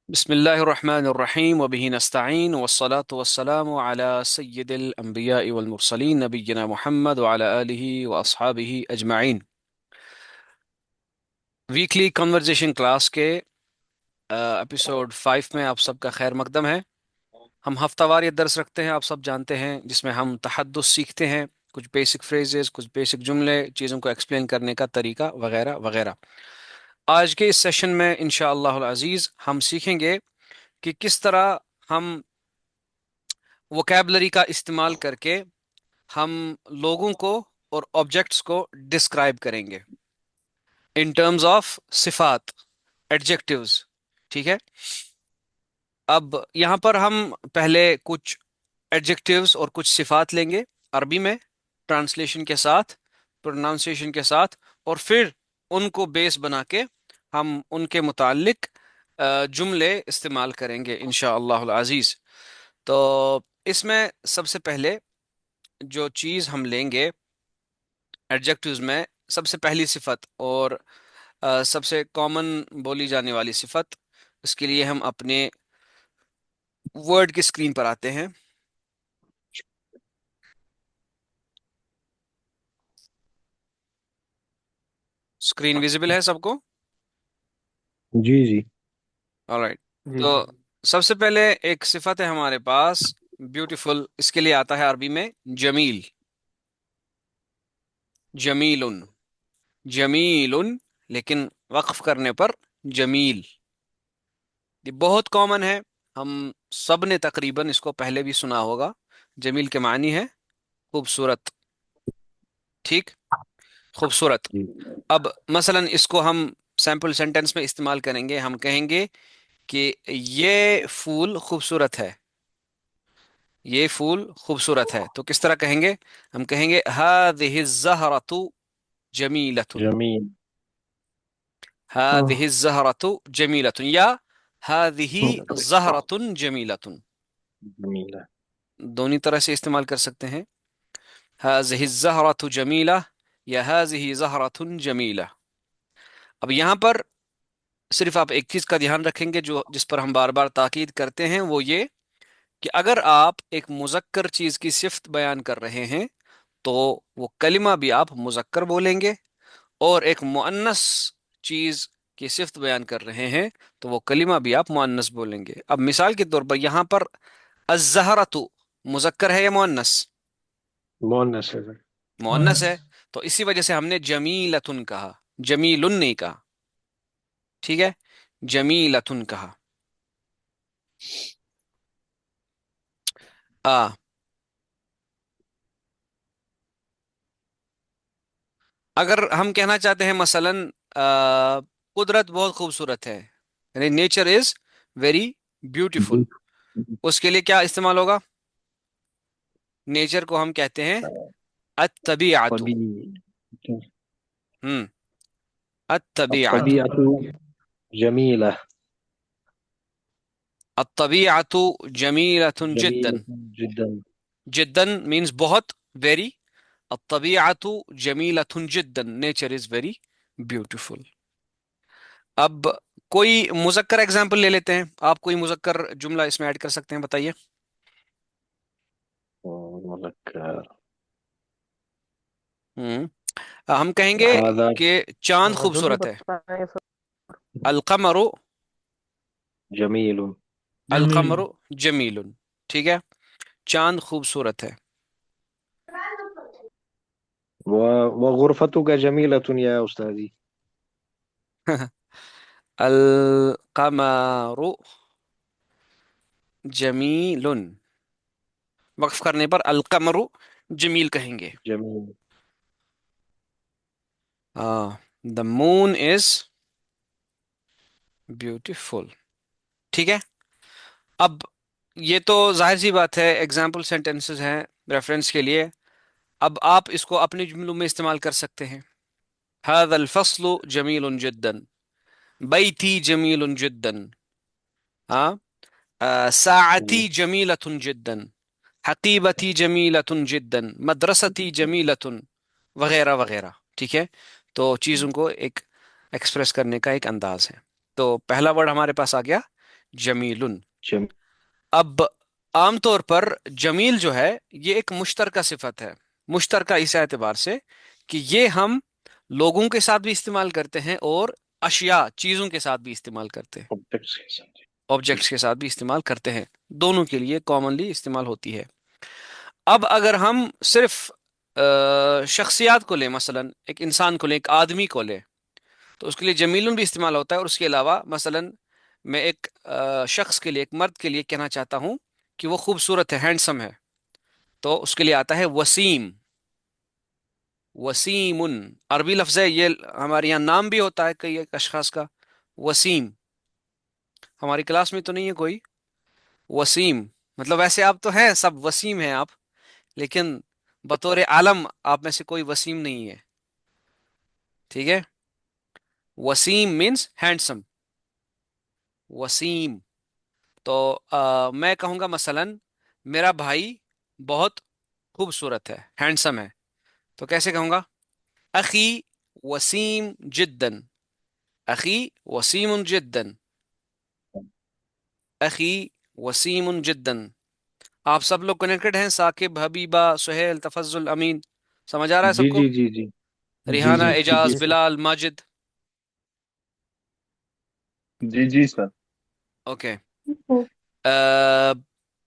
بسم الله الرحمن الرحيم وبه نستعين والصلاة والسلام على سيد الأنبياء والمرسلين نبينا محمد وعلى آله وأصحابه أجمعين. वीकली कन्वर्जेशन क्लास के एपिसोड 5 में आप सबका खैर मकदम है। हम हफ्तावार ये दर्स रखते हैं, आप सब जानते हैं, जिसमें हम तहद्दुस सीखते हैं, कुछ बेसिक फ्रेजेस, कुछ बेसिक जुमले, चीज़ों को एक्सप्लेन करने का तरीका वगैरह वगैरह। आज के इस सेशन में इंशाअल्लाह अज़ीज़ हम सीखेंगे कि किस तरह हम वोकैबलरी का इस्तेमाल करके हम लोगों को और ऑब्जेक्ट्स को डिस्क्राइब करेंगे इन टर्म्स ऑफ सिफात, एडजेक्टिव्स। ठीक है। अब यहाँ पर हम पहले कुछ एडजेक्टिव्स और कुछ सिफात लेंगे अरबी में, ट्रांसलेशन के साथ, प्रोनाउंसिएशन के साथ, और फिर उनको बेस बना के हम उनके मुतालिक जुमले इस्तेमाल करेंगे इंशाअल्लाह अज़ीज़। तो इसमें सबसे पहले जो चीज़ हम लेंगे एडजेक्टिव्स में, सबसे पहली सिफत और सबसे कॉमन बोली जाने वाली सिफत, इसके लिए हम अपने वर्ड की स्क्रीन पर आते हैं। स्क्रीन विजिबल है सबको? जी जी। ऑलराइट। जी तो जी। सबसे पहले एक सिफत है हमारे पास, ब्यूटीफुल। इसके लिए आता है अरबी में जमील, जमीलुन, जमीलुन, लेकिन वक्फ करने पर जमील। ये बहुत कॉमन है, हम सब ने तकरीबन इसको पहले भी सुना होगा। जमील के मानी है खूबसूरत। ठीक, खूबसूरत। जी। अब मसलन इसको हम सैम्पल सेंटेंस में इस्तेमाल करेंगे, हम कहेंगे कि ये फूल खूबसूरत है, ये फूल खूबसूरत है। तो किस तरह कहेंगे? हम कहेंगे हादिहि ज़हरतु जमीलतुन, जमीन। हादिहि हाँ। ज़हरतु जमीलतुन, या हादिहि ज़हरतुन जमीलतुन। जमीन है। दोनों तरह से इस्तेमाल कर सकते हैं, हादिहि ज़हरतु जमीला या हादिहि ज़हरतुन जमीला। अब यहाँ पर सिर्फ आप एक चीज का ध्यान रखेंगे, जो जिस पर हम बार बार ताकीद करते हैं, वो ये कि अगर आप एक मुज़क्कर चीज की सिफ्त बयान कर रहे हैं तो वो कलिमा भी आप मुज़क्कर बोलेंगे, और एक मुअन्नस चीज की सिफ्त बयान कर रहे हैं तो वो कलिमा भी आप मुअन्नस बोलेंगे। अब मिसाल के तौर पर यहाँ पर अज़्ज़हरतु मुज़क्कर है या मुअन्नस? मोहनस है सर। मुअन्नस है। तो इसी वजह से हमने जमीलतुन कहा, जमीलुन नहीं कहा। ठीक है, जमीलतुन कहा। आ अगर हम कहना चाहते हैं मसलन कुदरत बहुत खूबसूरत है, यानी नेचर इज वेरी ब्यूटीफुल, उसके लिए क्या इस्तेमाल होगा? नेचर को हम कहते हैं अत्तबीअतु। तबी हम्म, अत्तबीअतु, तबीयतु जमीला। अत्तबीअतु जमीलतुन जिद्दन। जमील जिद्दन। जिद्दन मीन्स बहुत, वेरी। अत्तबीअतु जमीलतुन जिद्दन, नेचर इज वेरी ब्यूटीफुल। अब कोई मुज़क्कर एग्जाम्पल ले लेते हैं, आप कोई मुज़क्कर जुमला इसमें ऐड कर सकते हैं, बताइए। मुज़क्कर। हम कहेंगे हादा कि चांद जुमले खूबसूरत है। बताएं सर। अलकमरु, जमील। अलकमरु जमीलुन। ठीक है, चांद खूबसूरत है। व वगुरफतुका जमीलतुन या उस्तादी। अलकमरु जमीलुन, वक्फ करने पर अलकमरु जमील कहेंगे। जमील। The moon is beautiful. ठीक है। अब ये तो जाहिर सी बात है, एग्जाम्पल सेंटेंसेस हैं रेफरेंस के लिए। अब आप इसको अपने जुमलों में इस्तेमाल कर सकते हैं। हादल फस्लु जमीलुन जिद्दन, बैती जमीलुन जिद्दन, हाँ, साअती जमीलतुन जिद्दन, हकीबती जमीलतुन जिद्दन, मदरसती जमीलतुन, वगैरह वगैरह। ठीक है। तो चीज़ों को एक एक्सप्रेस करने का एक अंदाज है। तो पहला वर्ड हमारे पास आ गया जमीलुन। जम अब आम तौर पर जमील जो है ये एक मुश्तरका सिफत है, मुश्तरका इस एतबार से कि ये हम लोगों के साथ भी इस्तेमाल करते हैं और अशिया चीजों के साथ भी इस्तेमाल करते हैं, ऑब्जेक्ट्स के साथ। जी। ऑब्जेक्ट्स के साथ भी इस्तेमाल करते हैं, दोनों के लिए कॉमनली इस्तेमाल होती है। अब अगर हम सिर्फ शख्सियात को लें, मसलन एक इंसान को लें, एक आदमी को लें, तो उसके लिए जमीलुन भी इस्तेमाल होता है। और उसके अलावा मसलन मैं एक शख्स के लिए, एक मर्द के लिए कहना चाहता हूँ कि वो खूबसूरत है, हैंडसम है, तो उसके लिए आता है वसीम। वसीमुन अरबी लफ्ज है ये, हमारे यहाँ नाम भी होता है कई एक अशखास का, वसीम। हमारी क्लास में तो नहीं है कोई वसीम, मतलब वैसे आप तो हैं, सब वसीम हैं आप, लेकिन बतौर आलम आप में से कोई वसीम नहीं है, ठीक है। Wasim means handsome, Wasim. तो मैं कहूंगा मसलन मेरा भाई बहुत खूबसूरत है, हैंडसम है, तो कैसे कहूंगा? अखी वसीम जिद्दन, अखी वसीम जिद्दन, अखी वसीम जिद्दन। आप सब लोग कनेक्टेड हैं, साकिब, हबीबा, सुहेल, तफज्जुल, अमीन, समझ आ रहा है जी सबको? जी जी जी। जी रिहाना, जी ठीक एजाज, है। बिलाल, माजिद। जी जी सर। ओके।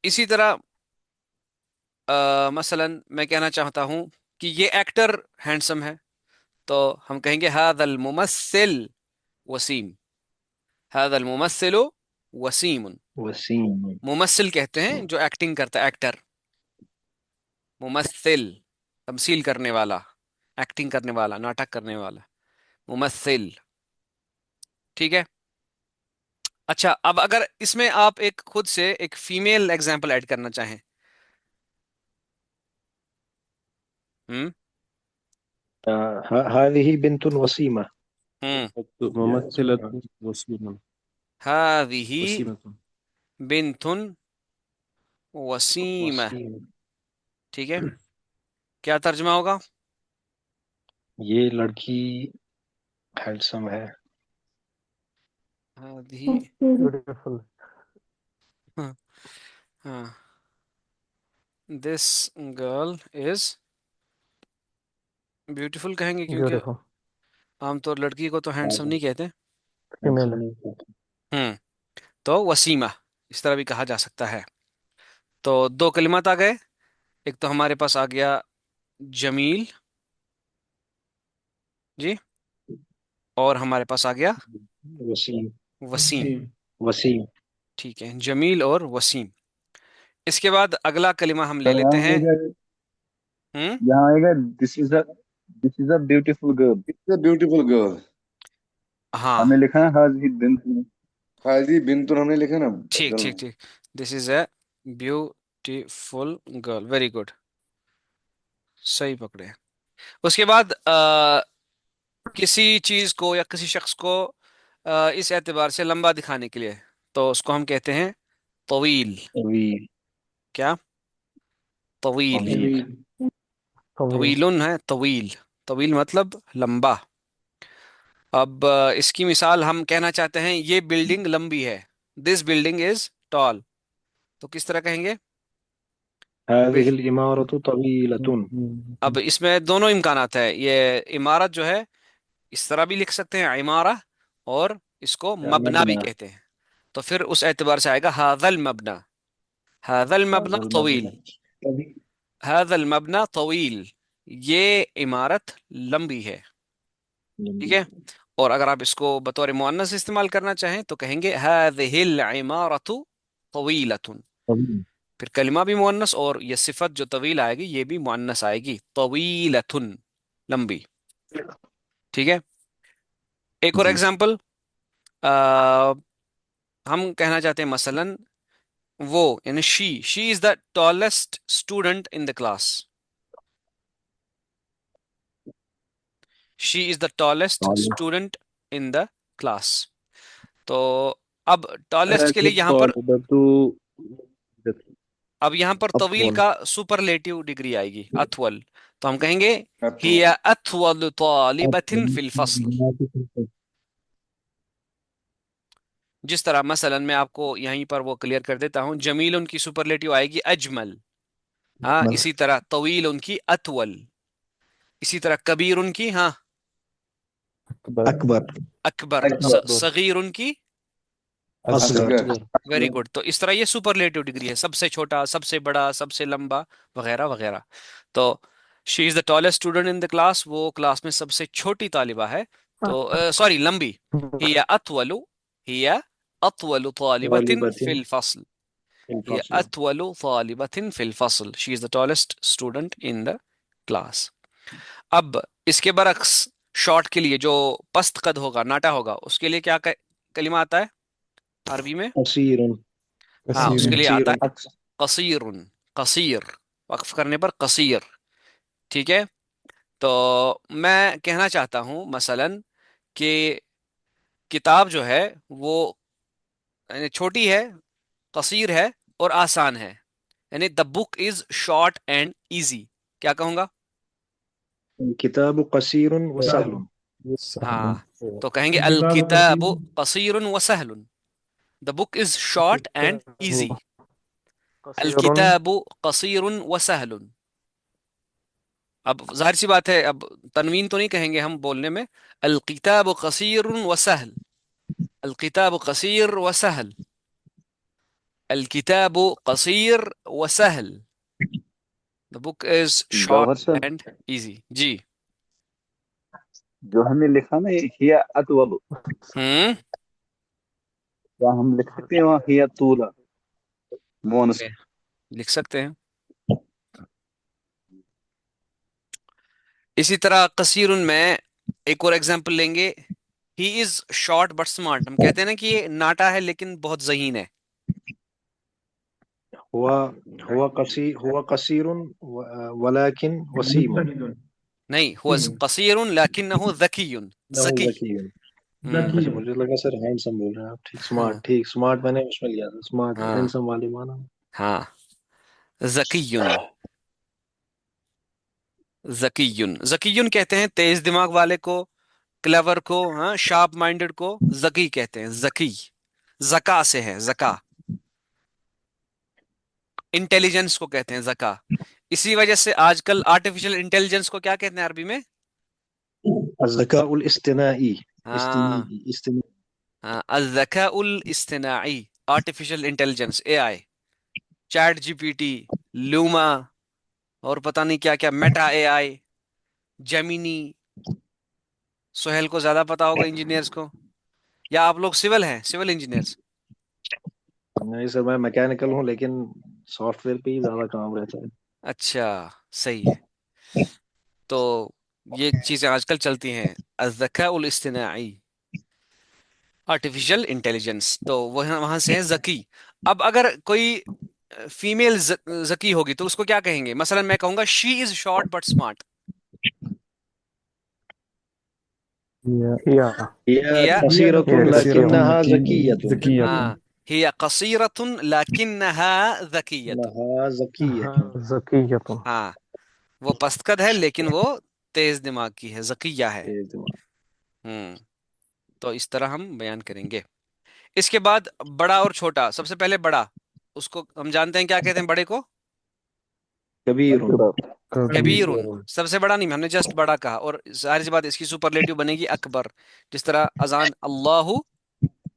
इसी तरह मसलन मैं कहना चाहता हूं कि ये एक्टर हैंडसम है, तो हम कहेंगे हादल मुमस्सिल वसीम, हादल मुमस्सिल वसीम। वसीम। मुमस्सिल कहते हैं जो एक्टिंग करता है, एक्टर। मुमस्सिल तमसील करने वाला, एक्टिंग करने वाला, नाटक करने वाला, मुमस्सिल, ठीक है। अच्छा, अब अगर इसमें आप एक खुद से एक फीमेल एग्जाम्पल ऐड करना चाहें। हम्म। هذه بنت وسيمة. हम्म। ممثلة وسيمة. हादिही وسيمة. बिन्थुन वसीमा, वसीम। ठीक है। क्या तर्जमा होगा? ये लड़की हैंडसम है। हादिही, ब्यूटीफुल। हाँ हाँ, दिस गर्ल इज ब्यूटीफुल कहेंगे, क्योंकि ब्यूटीफुल आमतौर लड़की को तो हैंडसम नहीं कहते। फीमेल हैंडसम है। नहीं होता। हम्म। तो वसीमा इस तरह भी कहा जा सकता है। तो दो कलिमात आ गए, एक तो हमारे पास आ गया जमील जी, और हमारे पास आ गया वसीम। वसीम। वसीम. वसीम। ठीक है, जमील और वसीम। इसके बाद अगला कलिमा हम ले सर लेते यहाँ हैं। आएगा, हम्म। यहाँ आएगा this is a beautiful girl. It's a beautiful girl. हाँ, हमने लिखा है हाजी बिन. हाजी बिन तो हमने लिखा ना ठीक गर्ल। ठीक ठीक। This is a beautiful girl, very good, सही पकड़े। उसके बाद किसी चीज को या किसी शख्स को इस एतबार से लंबा दिखाने के लिए, तो उसको हम कहते हैं तवील। तवील। क्या? तवील। तवील। तवील। तवीलुन है, तवील, तवील मतलब लंबा। अब इसकी मिसाल हम कहना चाहते हैं ये बिल्डिंग लंबी है, दिस बिल्डिंग इज टॉल, तो किस तरह कहेंगे? هذه बिल الإمارة طويلة. अब इसमें दोनों इम्कानात है, ये इमारत जो है इस तरह भी लिख सकते हैं इमारा, और इसको मबना भी مبنى. कहते हैं, तो फिर उस एतबार से आएगा हादल मबना, हादल मबना هذا तवील, المبنى طويل. हादल मबना तवील, ये इमारत लंबी है, ठीक है। और अगर आप इसको बतौर मुअन्नस इस्तेमाल करना चाहें तो कहेंगे हादिहिल इमारतु तवीलतुन, طويل. फिर कलिमा भी मुअन्नस और ये सिफत जो तवील आएगी ये भी मुअन्नस आएगी, तवीलतुन, लंबी, ठीक है। एक और जी. एग्जांपल, हम कहना चाहते हैं मसलन वो, यानी she is the tallest student in the class, she is the tallest طالع. Student in the class. तो अब टॉलेस्ट के लिए لكن यहां पर, طالبة अब यहां पर तवील أطول. का सुपरलेटिव डिग्री आएगी, अथवल, तो हम कहेंगे अथवा। हिया अथवल तालिबतिन أطول फिल फस्ल, من جس طرح مثلا میں آپ کو یہیں پر وہ کلیئر کر دیتا ہوں، جمیل ان کی سپرلیٹو آئے گی اجمل، ہاں، اسی طرح طویل ان کی اطول، اسی طرح کبیر ان کی، ہاں، اکبر اکبر، اکبر صغیر ان کی، اصغر اصغر ویری گڈ. تو اس طرح یہ سپرلیٹو ڈگری ہے، سب سے چھوٹا، سب سے بڑا، سب سے لمبا، وغیرہ وغیرہ. تو she is the tallest student in the class, وہ کلاس میں سب سے چھوٹی طالبہ ہے. تو سوری، لمبی. ہی اطول، ہی اطول طالبۃ طالبة فی الفصل، في هي الفصل. أطول طالبة في الفصل. She is the tallest student in the class. اب اس کے برعکس شارٹ کے لیے جو پست قد ہوگا، ناٹا ہوگا، اس کے لیے کیا کلمہ آتا ہے عربی میں؟ قصير ہاں، اس کے لیے قصير آتا ہے قصیر. قصیر، وقف کرنے پر قصیر. ٹھیک ہے. تو میں کہنا چاہتا ہوں مثلا کہ کتاب جو ہے وہ یعنی چھوٹی ہے، قصیر ہے اور آسان ہے، یعنی دا بک از شارٹ اینڈ ایزی. کیا کہوں گا؟ الكتاب قصير وسهل. ہاں، تو کہیں گے الکتاب قصیر و سہل. دا بک از شارٹ اینڈ ایزی. قصير الکتاب قصیر و سہل. اب ظاہر سی بات ہے، اب تنوین تو نہیں کہیں گے ہم بولنے میں. الکتاب قصیر و سہل، الکتاب قصیر و سہل، الکتاب قصیر و سہل. دا بک از شارٹ گوہر صاحب اینڈ ایزی. جی. جو ہم نے لکھا نا یہ ہیا اطول، ہوں. کیا ہم لکھ سکتے ہیں وہاں ہیا طولا مونس؟ لکھ سکتے ہیں. اسی طرح قصیر میں ایک اور ایگزامپل لیں گے. ہی از شارٹ بٹ اسمارٹ. ہم کہتے ہیں نا کہ یہ ناٹا ہے لیکن بہت ذہین ہے. هو هو قصير ولكن وسيم. نہیں، هو قصیر لکنہ ذکی. انه ذکی. ذكي. ہم، اچھا مجھے لگا سر ہینڈسم بول رہے ہیں آپ. ٹھیک ہاں سمارٹ، ٹھیک سمارٹ میں نے اس میں لیا تھا، سمارٹ ہاں ہینڈسم والے مانا. ہاں. ذکی. ذکی. ذکی کہتے ہیں تیز دماغ والے کو، کلیور کو، ہاں، شارپ مائنڈڈ کو ذکی کہتے ہیں. ذکی ذکا سے ہے، ذکا. انٹیلیجنس کو کہتے ہیں ذکا. اسی وجہ سے آج کل آرٹیفیشل انٹیلیجنس کو کیا کہتے ہیں عربی میں؟ الذكاء الاصطناعي. ہاں ہاں، الذکاء الاصطناعی، آرٹیفیشل انٹیلیجنس، اے آئی، چیٹ جی پی ٹی، لوما، اور پتہ نہیں کیا کیا، میٹا اے آئی، جیمینی. سہیل کو زیادہ پتا ہوگا انجینئرز کو، یا آپ لوگ سول ہیں، سول انجینئرز؟ نہیں سر میں میکینیکل ہوں لیکن سافٹ ویئر پہ ہی زیادہ کام رہتا ہے. اچھا، صحیح ہے. تو یہ چیزیں آج کل چلتی ہیں، الذکاء الاصطناعی، آرٹیفیشل انٹیلیجنس. تو وہاں سے ہے ذکی. اب اگر کوئی فیمیل ذکی ہوگی تو اس کو کیا کہیں گے؟ مثلا میں کہوں گا شی از شارٹ بٹ اسمارٹ. هي هي ہی قصيرة هي قصيرة لكنها ذكية. ہاں، ہی قصیرۃ لکنہا ذکیۃ. إنها ذكية. ذكية. ہاں، وہ پست قد ہے لیکن وہ تیز دماغ کی ہے، ذکیہ ہے. تیز دماغ. ہوں. تو اس طرح ہم بیان کریں گے. اس کے بعد بڑا اور چھوٹا. سب سے پہلے بڑا، اس کو ہم جانتے ہیں کیا کہتے ہیں بڑے کو؟ كبير. کبیر. سب سے بڑا نہیں، ہم نے جسٹ بڑا کہا. اور ظاہر سی بات اس کی سپرلیٹو بنے گی اکبر. جس طرح اذان اللہ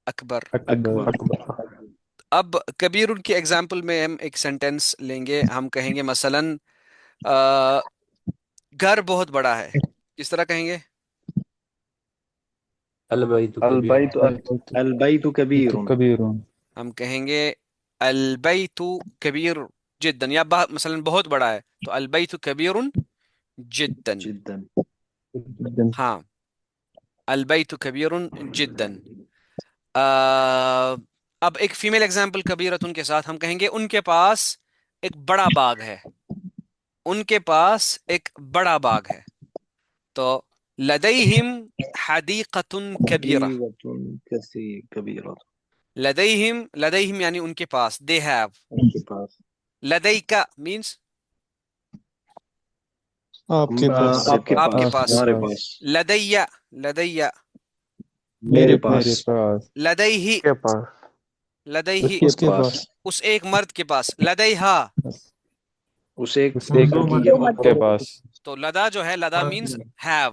اکبر. أكبر. أكبر. اب کبیر کی ایگزامپل میں ہم ایک سینٹینس لیں گے. ہم کہیں گے مثلا گھر بہت بڑا ہے. کس طرح کہیں گے؟ البيت كبير. البیت البيت كبير. كبير. ہم کہیں گے البیت کبیر جدا، یا مثلا بہت بڑا ہے تو البیت کبیر جدا. جدا. جدا. ہاں، البیت کبیر جدا. اب ایک فیمیل ایگزامپل کبیرتن کے ساتھ ہم کہیں گے ان کے پاس ایک بڑا باغ ہے. ان کے پاس ایک بڑا باغ ہے. تو لدیہم حدیقۃ کبیرہ. حديقة كبيرة. لدیہم یعنی ان کے پاس، they have. उनके पास. لدیکا means आपके पास. आपके آپ کے पास. پاس. हमारे पास. لدی، لدی میرے پاس. मेरे पास لدیہ کے پاس. لدیہ उसके اس کے पास पास. اس ایک مرد کے پاس. لدیہا اس ایک उस एक لڑکی کے औरत پاس. के पास تو لدا جو ہے لدا مینس ہیو،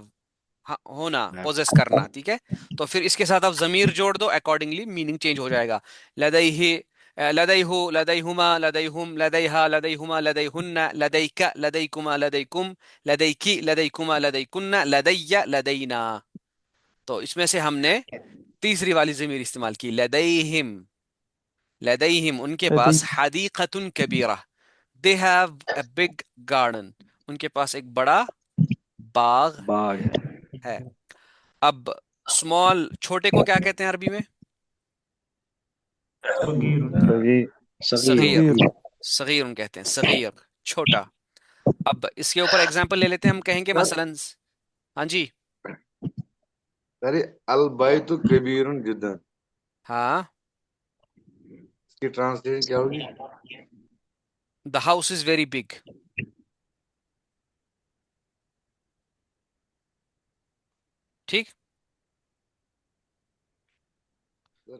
ہونا، پوزیس کرنا. ٹھیک ہے، تو پھر اس کے ساتھ آپ ضمیر جوڑ دو، اکارڈنگلی میننگ چینج ہو جائے گا. لدیہ، لدیہ، لدیہما، لدیہم، لدیہا، لدیہما، لدیہن، لدیک، لدیکما، لدیکم، لدیکی، لدیکما، لدیکن، لدی، لدینا. تو اس میں سے ہم نے تیسری والی ضمیر استعمال کی، لدیہم. لدیہم ان کے پاس حدیقۃ کبیرہ، they have a big garden، ان کے پاس ایک بڑا باغ باغ ہے. ہے. اب اسمال چھوٹے کو کیا کہتے ہیں عربی میں؟ صغیر. صغیر. صغیر. صغیر کہتے ہیں، صغیر چھوٹا. اب اس کے اوپر ایگزامپل لے لیتے ہیں، ہم کہیں گے مثلا، ہاں جی، ارے البیت کبیر جدا، ہاں، اس کی ٹرانسلیشن کیا ہوگی؟ the house is very big. ٹھیک،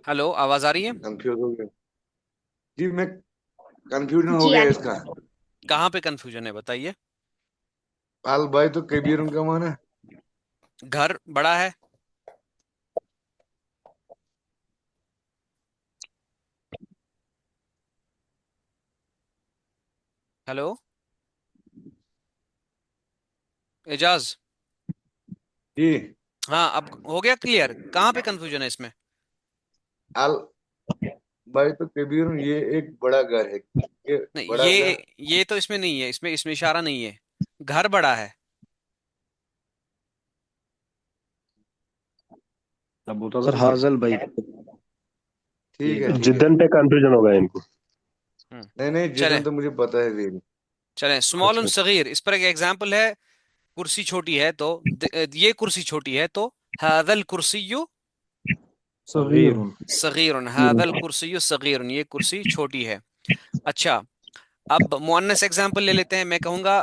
ہلو آواز آ رہی ہے؟ کنفیوز ہو گیا جی، میں کنفیوژن ہو گیا اس کا. کہاں پہ کنفیوژن ہے بتائیے؟ البیت کبیر کا معنی گھر بڑا ہے. ہلو اعجاز، جی. ہاں اب ہو گیا کلیئر؟ کہاں پہ کنفیوژن ہے اس میں؟ البیت کبیر یہ ایک بڑا گھر ہے، یہ نہیں، بڑا گھر. یہ تو اس میں نہیں ہے، اس میں اشارہ نہیں ہے. گھر بڑا ہے. اب ہوتا سر حاضل بھائی. ٹھیک ہے یہ ٹھیک ہے. جدن پہ کنفیوژن ہوگا ان کو. نہیں نہیں، چلیں جتنا تو مجھے پتا ہے ویری. چلیں، اسمال اچھا صغیر، اس پر ایک ایگزامپل ہے. کرسی چھوٹی ہے تو یہ کرسی چھوٹی ہے تو هذا الكرسي صغیر. صغیر، هذا الكرسي صغیر، یہ کرسی چھوٹی ہے. اچھا، اب مؤنث ایگزامپل لے لیتے ہیں. میں کہوں گا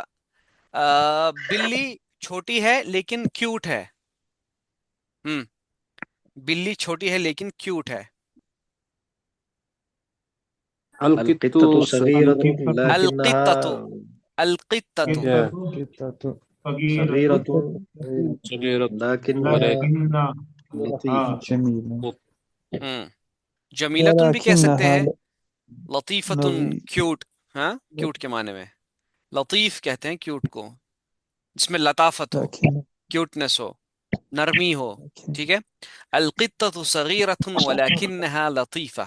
بلی چھوٹی ہے لیکن کیوٹ ہے. بلی چھوٹی ہے لیکن کیوٹ ہے. القطة صغيرة القطۃ، لكنها القطۃ. صغيرة صغيرة لكنها لطيفة. جمیلتن بھی کہہ سکتے ہیں، لطیفتن کیوٹ. ہاں، کیوٹ کے معنی میں لطیف کہتے ہیں کیوٹ کو، جس میں لطافت ہو، کیوٹنس ہو، نرمی ہو. ٹھیک ہے، القطة صغيرة ولكنها لطيفة.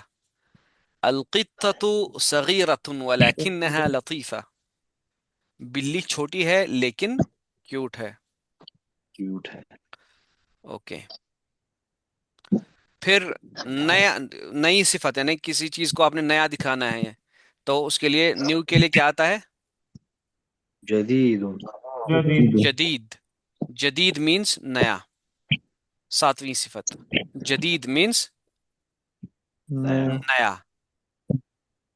القطة صغيرة ولكنها لطيفة. بلی چھوٹی ہے لیکن کیوٹ ہے. کیوٹ ہے. اوکے، پھر نئی صفت، یعنی کسی چیز کو آپ نے نیا دکھانا ہے، تو اس کے لیے نیو کے لیے کیا آتا ہے؟ جدید. جدید. جدید مینس نیا، ساتویں صفت. جدید مینس نیا.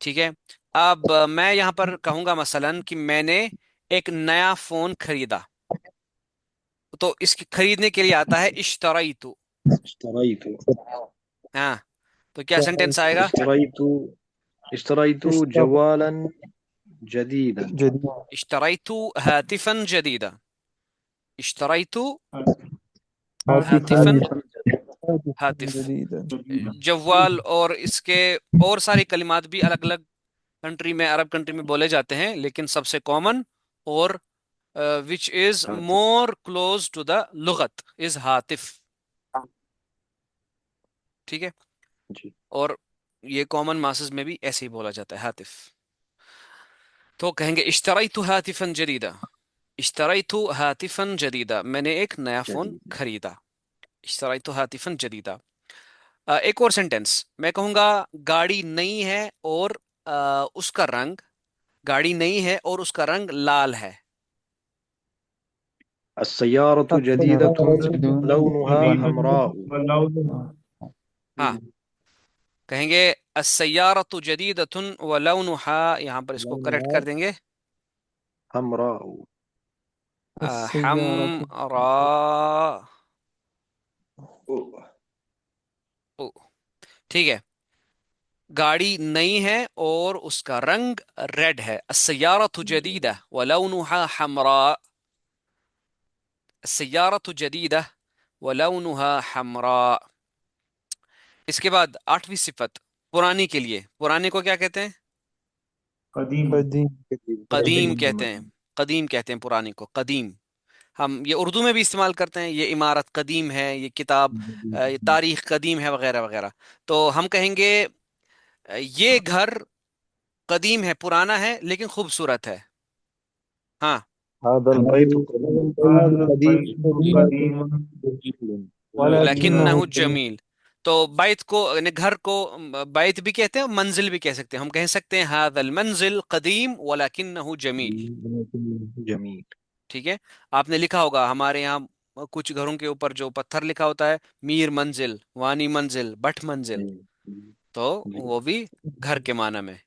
ٹھیک ہے، اب میں یہاں پر کہوں گا مثلا کہ میں نے ایک نیا فون خریدا، تو اس کی خریدنے کے لیے آتا ہے اشتریت. اشتريت. ہاں، تو کیا سینٹینس آئے گا؟ اشتريت جوالا جديدا. اشتریت هاتفا جديدا. اشتریت ہاتفا، ہاتف، جوال. اور اس کے اور ساری کلمات بھی الگ الگ کنٹری میں، عرب کنٹری میں بولے جاتے ہیں، لیکن سب سے کامن اور which is more close to the لغت is ہاتف. ٹھیک ہے، جی. اور یہ کامن ماسز میں بھی ایسے ہی بولا جاتا ہے ہاتف. تو کہیں گے اشتریت ہاتفا جدیدا. اشتریت ہاتفا جدیدا، میں نے ایک نیا فون جدید. خریدا. اشتریت ہاتفا جدیدا. ایک اور سینٹینس میں کہوں گا، گاڑی نئی ہے اور اس کا رنگ، گاڑی نئی ہے اور اس کا رنگ لال ہے. السيارة جديدة لونها حمراء. ہاں، کہیں گے السیارۃ جدیدۃ ولونها، یہاں پر اس کو کریکٹ کر دیں گے، حمراء. حمراء. ओ, ठीक है। गाड़ी नई है और उसका रंग रेड है। अस्सय्यारतु जदीदा वलौनुहा हमरा। अस्सय्यारतु जदीदा वलौनुहा हमरा। इसके बाद आठवीं सिफत पुरानी के लिए, पुराने को क्या कहते हैं? कदीम। कदीम। कदीम कदीम। कहते हैं। कदीम कहते हैं पुराने को, कदीम। हम ये उर्दू में भी इस्तेमाल करते हैं, ये इमारत कदीम है, ये किताब, ये तारीख कदीम है, वगैरह वगैरह। तो हम कहेंगे ये घर कदीम है, पुराना है, लेकिन खूबसूरत है। हाँ। هذا البيت البيت هذا قديم البيت قديم قديم جميل वलाकिन्नहु ولكنه جميل. जमील। तो बैत को यानी घर को बैत भी कहते हैं, मंजिल भी कह सकते हैं। हम कह सकते हैं हादल मंजिल कदीम वलाकिन्नहु जमील। جميل. ठीक है। आपने लिखा होगा हमारे यहाँ कुछ घरों के ऊपर जो पत्थर लिखा होता है, मीर मंजिल, वानी मंजिल, भट मंजिल, तो जी. वो भी घर के माना में।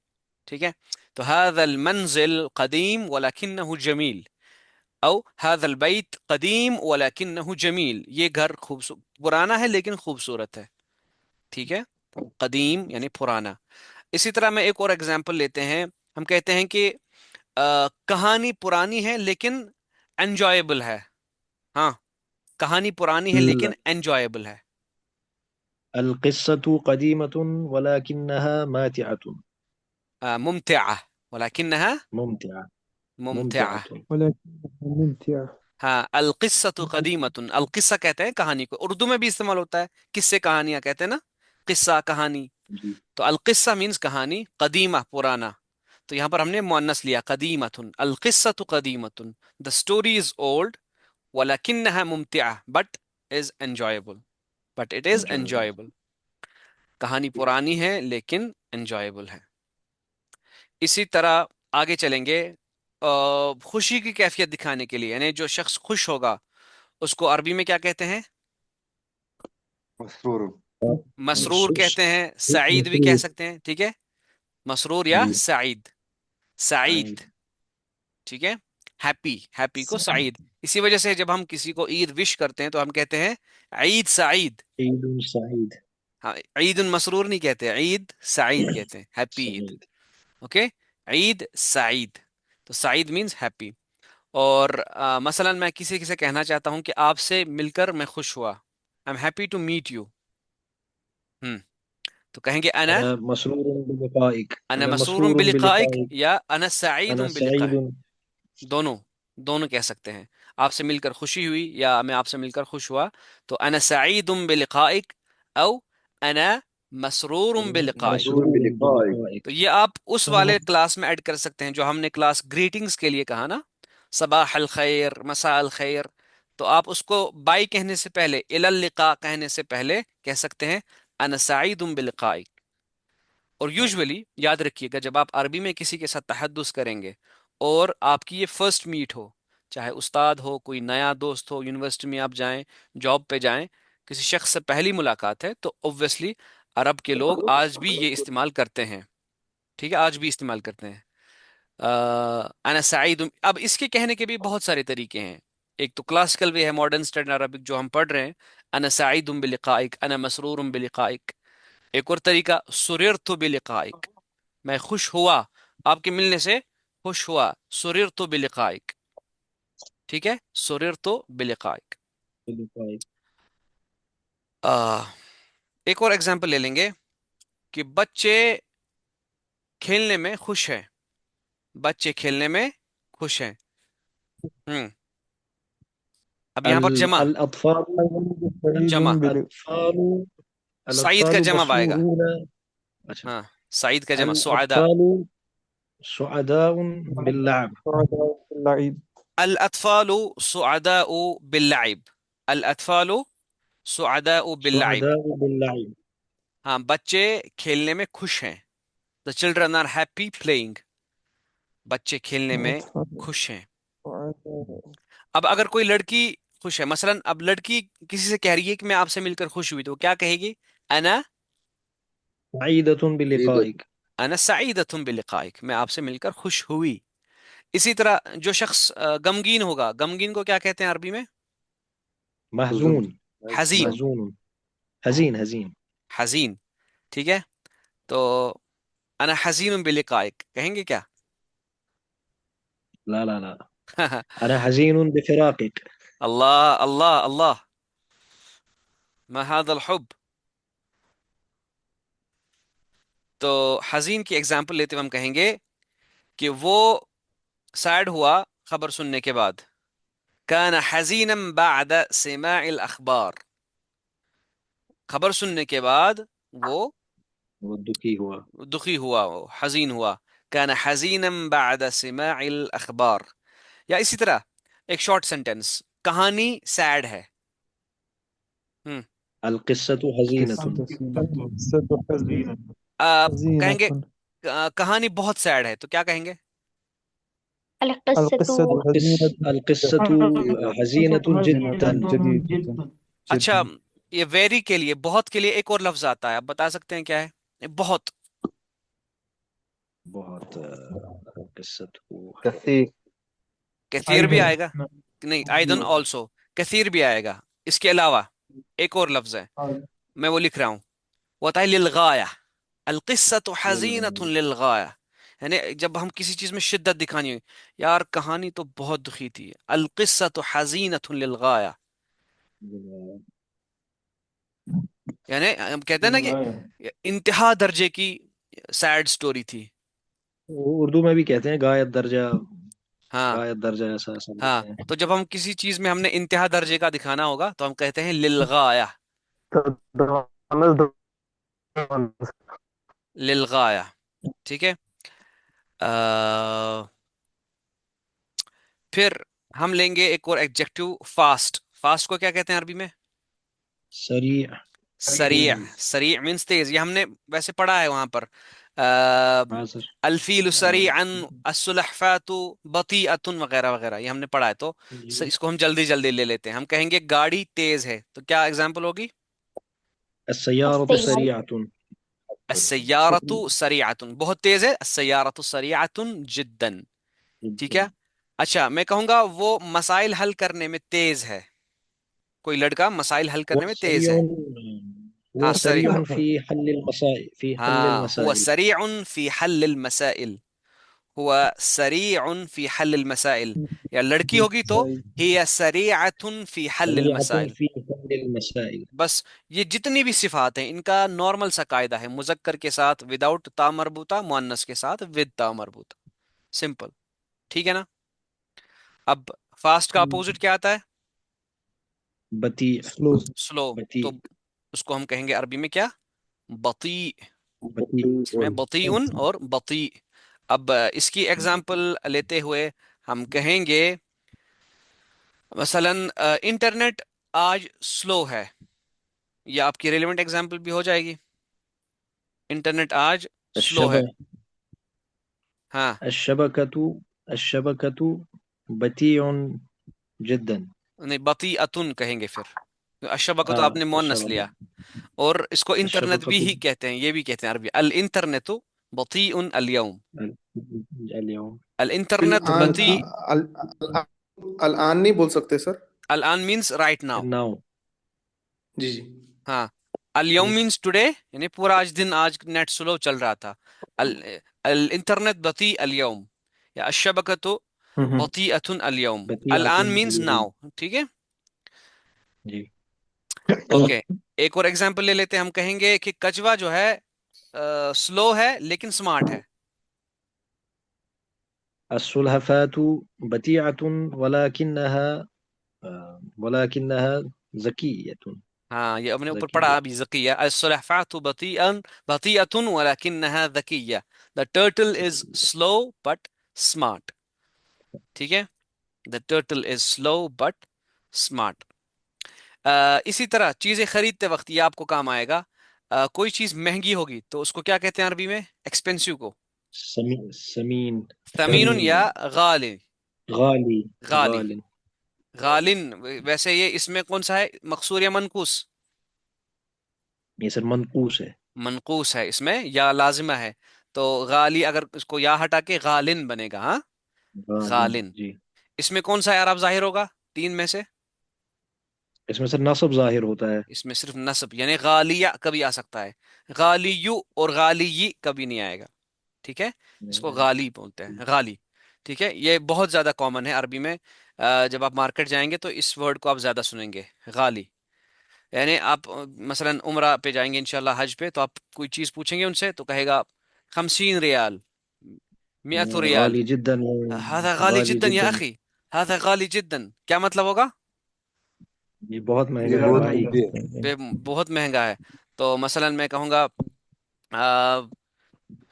ठीक है। तो हादल मंजिल कदीम वलाकिन्नहु जमील, औ हादल बैत कदीम वलाकिन्नहु जमील, ये घर खूबसूरत, पुराना है लेकिन खूबसूरत है। ठीक है। कदीम यानी पुराना। इसी तरह में एक और एग्जांपल लेते हैं। हम कहते हैं कि कहानी पुरानी है लेकिन एंजॉयबल है। हाँ, कहानी पुरानी है ال- लेकिन एंजॉयबल है। القصة قديمة ولكنها ماتعة. मुमतिआ वलाकिन्नहा ممتعة. मुमतिआ। ممتعة. ولكنه ممتع. हाँ, अलकिस्सतु कदीमतुन, अलकिस्सा कहते हैं कहानी को, उर्दू में भी इस्तेमाल होता है, किस्से कहानियां कहते हैं ना, किस्सा कहानी। जी. तो अलकिस्सा मीन्स कहानी, कदीमा पुराना। तो यहाँ पर हमने मुअन्नस लिया, कदीमतुन, अलकिस्सतु कदीमतुन, द स्टोरी इज ओल्ड, वलाकिन्नहा मुमतिआ, but is enjoyable, but it is enjoyable. Enjoyable. कहानी पुरानी है लेकिन एंजॉयबल है। इसी तरह आगे चलेंगे। खुशी की कैफियत दिखाने के लिए, यानी जो शख्स खुश होगा उसको अरबी में क्या कहते हैं? مسرور। मसरूर مش कहते हैं, सईद भी कह सकते हैं। ठीक है, मसरूर या जी. सईद। सईद। سعيد. ठीक है। हैप्पी, हैप्पी को سعيد. सईद। इसी वजह से जब हम किसी को ईद विश करते हैं तो हम कहते हैं ईद सईद। عيد سعيد. हाँ, ईद उन मसरूर नहीं कहते, ईद सईद कहते हैं, हैप्पी ईद। سعيد. ओके। ईद सईद। तो सईद मीन्स हैप्पी। और मसलन मैं किसी किसी कहना चाहता हूं कि आपसे मिलकर मैं खुश हुआ, I am happy to meet you. Hmm. तो कहेंगे أنا مسرور بلقائك. अना أنا मसरूर مسرور बिलिकाइक بلقائك. या अना أنا सईदुम बिलिकाइक। سعيد. दोनों, दोनों कह सकते हैं। आपसे मिलकर खुशी हुई या मैं आपसे मिलकर खुश हुआ, तो अना सईदुम बिलिकाइक, औ अना मसरूरुम बिलिकाइक। مسرور بلقائك. तो ये आप उस वाले क्लास में ऐड कर सकते हैं जो हमने क्लास ग्रीटिंग्स के लिए कहा ना, सबाह अल खैर, मसा अल खैर। तो आप उसको बाय कहने से पहले, इलल लिका कहने से पहले कह सकते हैं अना सईदुम बिलिकाइक। और यूजुअली याद रखिएगा, जब आप अरबी में किसी के साथ तहद्दुस करेंगे और आपकी ये फर्स्ट मीट हो, चाहे उस्ताद हो, कोई नया दोस्त हो, यूनिवर्सिटी में आप जाएं, जॉब पे जाएं, किसी शख्स से पहली मुलाकात है, तो ऑब्वियसली अरब के लोग आज भी ये इस्तेमाल करते हैं। ठीक है, आज भी इस्तेमाल करते हैं। अना सईद। अब इसके कहने के भी बहुत सारे तरीके हैं। एक तो क्लासिकल वे है, मॉडर्न स्टैंडर्ड अरबिक जो हम पढ़ रहे हैं, अना सईदुम बिलिकाइक, अना मसरूरुम बिलिकाइक। एक और तरीका, सुरिरतु बिलिकाइक, मैं खुश हुआ, आपके मिलने से खुश हुआ, सुरिरतु बिलिकाइक। ठीक है, सुरिरतु बिलिकाइक। بلقائك. आ, एक और एग्जांपल ले लेंगे कि बच्चे खेलने में खुश हैं। बच्चे खेलने में खुश हैं। हम्म। अब यहाँ पर जमा, الأطفال. سعيد जमा الأطفال. सईद का الأطفال जमा आएगा। مسرورون. अच्छा. हाँ, सईद का जमा सुआदा। الأطفال سعداء باللعب. سعداء اللعيب. अल अतफालु सुआदाउ बिल्लाइब। अल अतफालु सुआदाउ बिल्लाइब। سعداء باللعب. हाँ, बच्चे खेलने में खुश हैं। The children are happy playing. बच्चे खेलने में الأطفال खुश हैं। سعداء. अब अगर कोई लड़की खुश है, मसलन अब लड़की किसी से कह रही है कि मैं आपसे मिलकर खुश हुई, तो वो क्या कहेगी? अना سعيدة بلقائك. अना सईदतुम बिलिकाइक, मैं आपसे मिलकर खुश हुई। इसी तरह जो शख्स गमगीन होगा, गमगीन को क्या कहते हैं अरबी में? حزن। محزون. हजीन। محزون. حزين. حزين. हजीन, ठीक है। तो अना हजीन बिलिकाइक कहेंगे क्या? لا لا لا. أنا حزين بفراقك. अल्लाह अल्लाह अल्लाह, मा हादल हुब। तो हजीन की एग्जाम्पल लेते हुए हम कहेंगे कि वो सैड हुआ खबर सुनने के बाद। कान हजीनम बाद सिमाइल अखबार, खबर सुनने के बाद वो वो दुखी हुआ. दुखी हुआ, वो हजीन हुआ। कान हजीनम बाद सिमाइल अखबार। या इसी तरह एक शॉर्ट सेंटेंस, कहानी सैड है। हम्म। القصة حزينة. القصة आप حزينة. कहेंगे कहानी बहुत सैड है, तो क्या कहेंगे? القصة القصة حزينة القصة حزينة جدا. جدا अच्छा, جدا. ये वेरी के लिए, बहुत के लिए एक और लफ्ज आता है, आप बता सकते हैं क्या है? बहुत। बहुत. القصة كثير. कसीर भी आएगा, नहीं आयदन ऑल्सो, कसीर भी आएगा। इसके अलावा एक और लफ्ज है, मैं वो लिख रहा हूँ, वो होता है लिलगाया। अलकिस्सतु हज़ीनतुन लिलगाया, यानी जब हम किसी चीज में शिद्दत दिखानी हो, यार कहानी तो बहुत दुखी थी, अलकिस्सतु हज़ीनतुन लिलगाया। यानी हम कहते हैं ना कि इंतहा दर्जे की सैड स्टोरी थी। उर्दू में भी कहते हैं गायत दर्जा. हाँ गायत दर्जा ऐसा ऐसा हाँ, बोलते हैं. तो जब हम किसी चीज में हमने इंतहा दर्जे का दिखाना होगा तो हम कहते हैं लिलगाया। लिलगाया, ठीक है। फिर हम लेंगे एक और एडजेक्टिव, फास्ट। फास्ट को क्या कहते हैं अरबी में? सरीع. सरीع। सरीع मीन्स तेज, ये हमने वैसे पढ़ा है वहां पर। हाजिर. अल्फील सरीअन अस्सुलहफातु बतीअतुन वगैरह वगैरह, ये हमने पढ़ा है। तो जी. इसको हम जल्दी जल्दी ले लेते हैं, हम कहेंगे गाड़ी तेज है, तो क्या एग्जाम्पल होगी? السيارة السيارة سريعة. अस्सय्यारतु सरीअतुन, बहुत तेज है, अस्सय्यारतु सरीअतुन जिद्दन, ठीक है। جدا. अच्छा, मैं कहूंगा वो मसाइल हल करने में तेज है, कोई लड़का मसाइल हल هو करने में तेज سريع. है। هو हाँ सरी سريع في حل المسائل. في حل हाँ, हुआ المسائل. सरीउन फी हल मसाइल, हुआ सरीउन फी हल मसाइल। या लड़की होगी तो مسائل. हिया सरीअतुन फी हल سريعة मसाइल। في حل المسائل. बस, ये जितनी भी सिफात हैं इनका नॉर्मल सा कायदा है, मुजक्कर के साथ विदाउट ता मरबूता, मुअन्नस के साथ विद ता मरबूता, सिंपल, ठीक है ना। अब फास्ट का अपोजिट क्या आता है? بطيء. سلو. स्लो। तो بطيء. उसको हम कहेंगे अरबी में क्या? बती। بطيء. इसमें बतीउन और बती। अब इसकी एग्जाम्पल लेते हुए हम कहेंगे मसलन इंटरनेट आज स्लो है, या आपकी रेलेवेंट एग्जाम्पल भी हो जाएगी, इंटरनेट आज स्लो है। الشبكة. हाँ, الشبكة بطيء جدا. नहीं बती अतुन कहेंगे फिर, अशबा को तो आपने मोनस الشبكة. लिया। और इसको इंटरनेट भी الشبكة ही कहते हैं, ये भी कहते हैं अरबी, अल इंटरनेट बतीउन अल यौम। اليوم. अल इंटरनेट الآن बती। الآن नहीं बोल सकते सर। अल आन मीन्स राइट नाउ। now. जी जी। हाँ, अल यौम मीन्स टुडे, यानी पूरा आज दिन, आज नेट स्लो चल रहा था। अल अल इंटरनेट बती अल यौम, या अशबकतु बतीअतुन अल यौम। अल بطيئة आन मीन्स اليوم. नाउ, ठीक है। जी. ओके, एक और एग्जांपल ले लेते हैं, हम कहेंगे कि कछुआ जो है स्लो है लेकिन स्मार्ट है। السلحفاة بطيئة ولكنها ذكية. हाँ, ये अपने ऊपर पढ़ा ذكية. अभी, ज़किया अस्सुलहफ़ातु बतीअन बतीअतुन वलकिन्नहा ज़किया। The turtle is slow but smart, ठीक है। The turtle is slow but smart. इसी तरह चीजें खरीदते वक्त ये आपको काम आएगा। कोई चीज महंगी होगी तो उसको क्या कहते हैं अरबी में? एक्सपेंसिव को سمين. थमीनुन या ثمين. गालिन। غالي. गाली, غال. गालिन। वैसे ये इसमें कौन सा है, मकसूर या मनकूस? يصير منقوص है. मनकूस है, इसमें या लाजिमा है। तो गाली अगर इसको या हटा के गालिन बनेगा, हाँ, غال. गालिन। जी. इसमें कौन सा एराब जाहिर होगा तीन में से? اس میں سے نصب ظاہر ہوتا ہے. اس میں صرف نصب یعنی غالیہ کبھی آ سکتا ہے، غالیو اور غالی کبھی نہیں آئے گا، ٹھیک ہے. اس کو غالی بولتے ہیں، غالی. ٹھیک ہے، یہ بہت زیادہ کامن ہے عربی میں. جب آپ مارکیٹ جائیں گے تو اس ورڈ کو آپ زیادہ سنیں گے، غالی. یعنی آپ مثلا عمرہ پہ جائیں گے انشاءاللہ، حج پہ، تو آپ کوئی چیز پوچھیں گے ان سے تو کہے گا 50 ریال، 100 ریال. غالي جدا. هذا غالي غالي جدا يا جدا. اخي، هذا غالي جدا، کیا مطلب ہوگا؟ یہ بہت یہ مہنگا ہے بہت بھائی. مہنگی ہے. بہت مہنگا ہے. تو مثلا میں کہوں گا آ،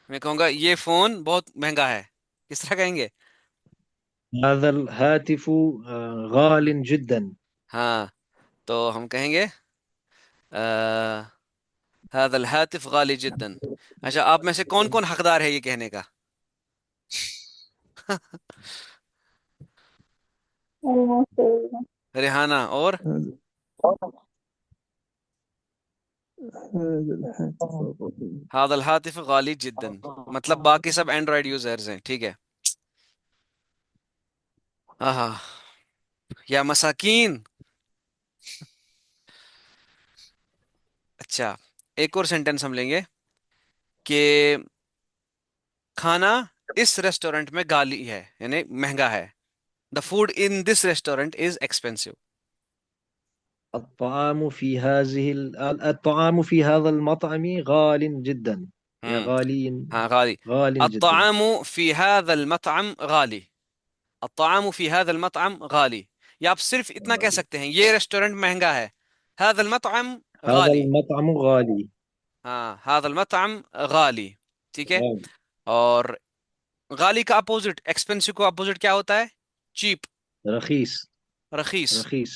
میں کہوں گا یہ فون بہت مہنگا ہے، کس طرح کہیں گے؟ هذا الهاتف غال جدا. ہاں، تو ہم کہیں گے هذا الهاتف غالي جدا. اچھا، آپ میں سے کون کون حقدار ہے یہ کہنے کا؟ ریحانہ اور هذا هذا الهاتف. هذا الهاتف غالي جدا، مطلب باقی سب اینڈرائڈ یوزرز ہیں، ٹھیک ہے. ہاں، یا مساکین. اچھا، ایک اور سینٹینس ہم لیں گے کہ کھانا اس ریسٹورنٹ میں غالی ہے یعنی مہنگا ہے. The food in this restaurant is expensive. الطعام في هذا المطعم غال جدا. يا ہم غالي. ہاں، غالی. غال جدا. الطعام في هذا المطعم غالي. الطعام في هذا المطعم غالي. یا آپ صرف اتنا کہہ سکتے ہیں یہ ریسٹورنٹ مہنگا ہے. هذا المطعم هذا غالي. المطعم غالي. ہاں، هذا المطعم غالي. ٹھیک ہے. غالي. اور غالی کا اپوزٹ، ایکسپینسو کا اپوزٹ کیا ہوتا ہے؟ چیپ، رخيص. رخیص. رخيص.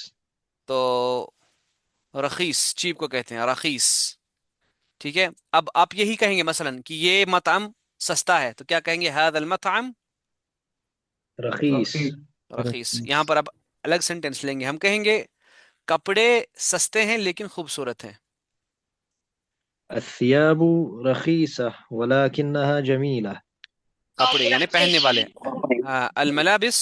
تو رخیص چیپ کو کہتے ہیں، رخیص. ٹھیک ہے. اب آپ یہی کہیں گے مثلا کہ یہ مطعم سستا ہے تو کیا کہیں گے؟ هذا المطعم رخيص. رخیص. یہاں پر اب الگ سینٹینس لیں گے، ہم کہیں گے کپڑے سستے ہیں لیکن خوبصورت ہیں. الثياب رخيصة ولكنها جميلة. کپڑے یعنی پہننے والے. الملابس،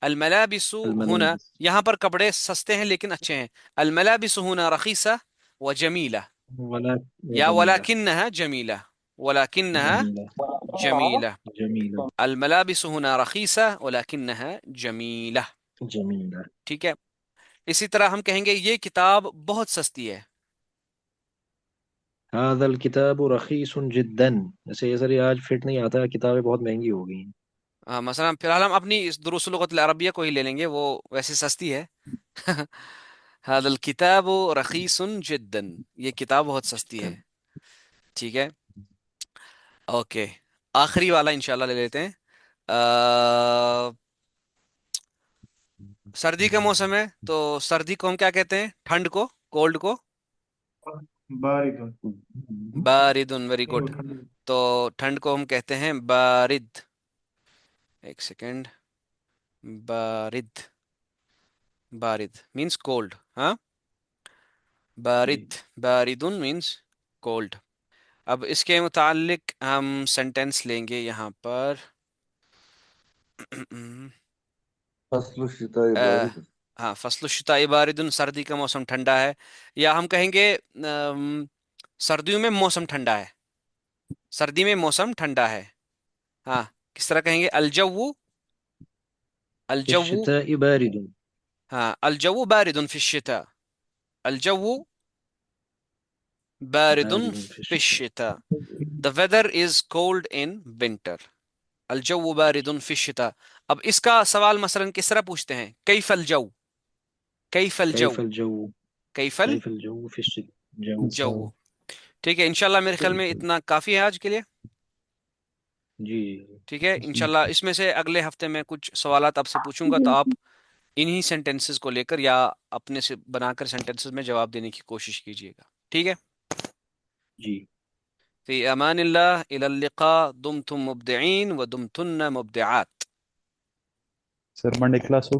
الملابس ہونا، الملابس. یہاں پر کپڑے سستے ہیں لیکن اچھے ہیں. الملابس ہونا رخیصہ وجمیلہ، یا وجميلة. ولکنها جمیلہ، ولکنها جميلة. جمیلہ. جميلة. الملابس هنا رخيصة ولكنها جميلة. جميلة. ٹھیک ہے. اسی طرح ہم کہیں گے یہ کتاب بہت سستی ہے. هذا الكتاب رخيص جدا. ایسے یہ سر آج فٹ نہیں آتا، کتابیں بہت مہنگی ہو گئی ہیں. مثلا فی الحال ہم اپنی اس دروس اللغت العربیہ کو ہی لے لیں گے، وہ ویسے سستی ہے. هذا الكتاب رخيص جدا، یہ کتاب بہت سستی ہے. ٹھیک ہے. اوکے، آخری والا انشاءاللہ لے لیتے ہیں. سردی کا موسم ہے تو سردی کو ہم کیا کہتے ہیں؟ ٹھنڈ کو، کولڈ کو باردن. Very good. تو ٹھنڈ کو ہم کہتے ہیں بارد. ایک سیکنڈ. بارد، بارد مینس کولڈ. ہاں، بارد، باردن مینس کولڈ. اب اس کے متعلق ہم سینٹینس لیں گے یہاں پر. فصل الشتاء بارد. ہاں، فصل الشتاء بارد، سردی کا موسم ٹھنڈا ہے. یا ہم کہیں گے سردیوں میں موسم ٹھنڈا ہے، سردی میں موسم ٹھنڈا ہے. ہاں، کس طرح کہیں گے؟ الجو، في الجو. الشتاء بارد. ہاں، الجو بارد فی الشتاء، الجو بارد بارد في فی الشتاء. الشتاء. The weather is cold in winter. الجو بارد فی الشتاء. اب اس کا سوال مثلا کس طرح پوچھتے ہیں؟ کیف الجو، کیف الجو، كيف الجو. کیف كيف الجو في الشتاء. جو. الجو. ٹھیک ہے، انشاءاللہ میرے خیال میں اتنا کافی ہے آج کے لیے. جی. ٹھیک ہے، انشاءاللہ اس میں سے اگلے ہفتے میں کچھ سوالات آپ سے پوچھوں گا تو آپ انہی سینٹینسز کو لے کر یا اپنے سے بنا کر سینٹینسز میں جواب دینے کی کوشش کیجیے گا. ٹھیک ہے. جی. فی امان اللہ، الی اللقاء، دمتم مبدعین و دمتن مبدعات. سر منڈے کلاس ہوگی.